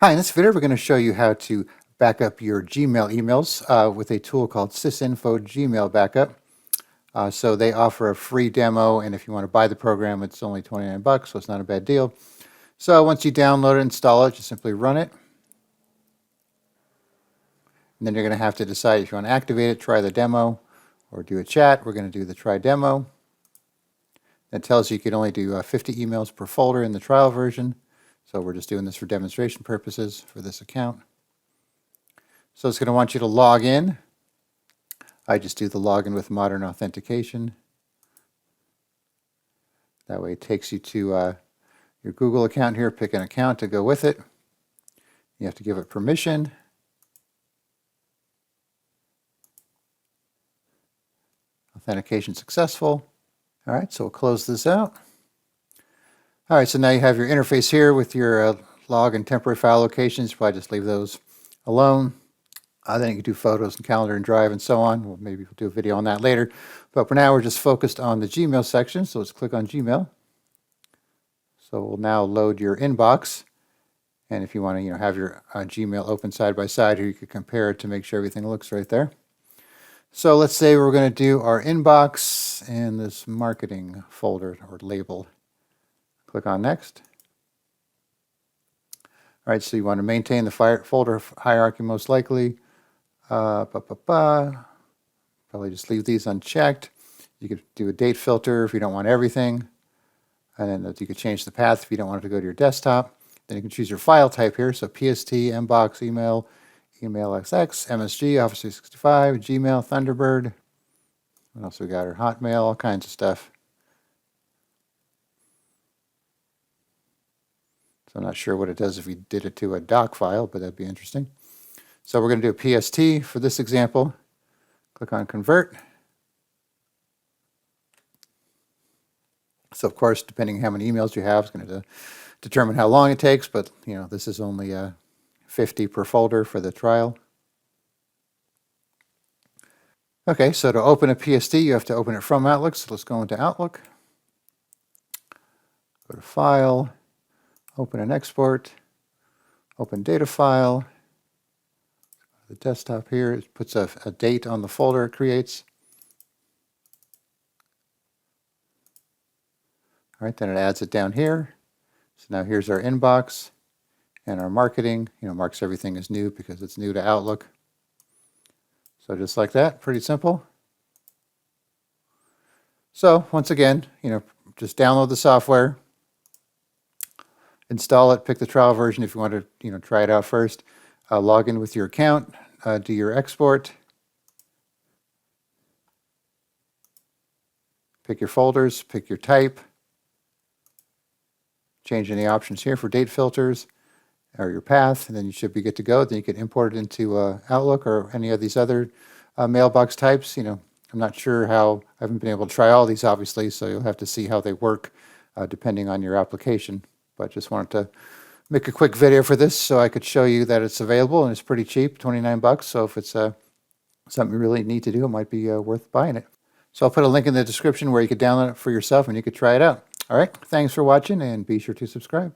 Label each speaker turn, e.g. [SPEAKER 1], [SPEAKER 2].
[SPEAKER 1] Hi, in this video we're going to show you how to back up your Gmail emails with a tool called SysInfo Gmail Backup. So they offer a free demo, and if you want to buy the program, it's only 29 bucks, so it's not a bad deal. So once you download it, install it, just simply run it. And then you're going to have to decide if you want to activate it, try the demo, or do a chat. We're going to do the try demo. That tells you can only do 50 emails per folder in the trial version. So we're just doing this for demonstration purposes for this account. So it's going to want you to log in. I just do the login with Modern Authentication. That way it takes you to your Google account here. Pick an account to go with it. You have to give it permission. Authentication successful. All right, so we'll close this out. All right, so now you have your interface here with your log and temporary file locations. You probably just leave those alone. Then you can do photos and calendar and drive and so on. Well, maybe we'll do a video on that later. But for now, we're just focused on the Gmail section. So let's click on Gmail. So we'll now load your inbox. And if you want to have your Gmail open side by side here, you could compare it to make sure everything looks right there. So let's say we're going to do our inbox in this marketing folder or label. Click on Next. All right, so you want to maintain the folder hierarchy most likely. Probably just leave these unchecked. You could do a date filter if you don't want everything. And then you could change the path if you don't want it to go to your desktop. Then you can choose your file type here. So PST, MBOX, email, email XX, MSG, Office 365, Gmail, Thunderbird. What else we got? Our Hotmail, all kinds of stuff. So I'm not sure what it does if we did it to a doc file, but that'd be interesting. So we're going to do a PST for this example. Click on Convert. So of course, depending on how many emails you have, it's going to determine how long it takes, but this is only 50 per folder for the trial. Okay, so to open a PST, you have to open it from Outlook. So let's go into Outlook. Go to File. Open and export, open data file. The desktop here, it puts a date on the folder it creates. All right, then it adds it down here. So now here's our inbox and our marketing, marks everything as new because it's new to Outlook. So just like that, pretty simple. So once again, just download the software. Install it, pick the trial version if you want to try it out first. Log in with your account, do your export. Pick your folders, pick your type. Change any options here for date filters or your path, and then you should be good to go. Then you can import it into Outlook or any of these other mailbox types. I'm not sure how, I haven't been able to try all these obviously, so you'll have to see how they work depending on your application. But just wanted to make a quick video for this so I could show you that it's available and it's pretty cheap, 29 bucks. So if it's something you really need to do, it might be worth buying it. So I'll put a link in the description where you could download it for yourself and you could try it out. All right, thanks for watching and be sure to subscribe.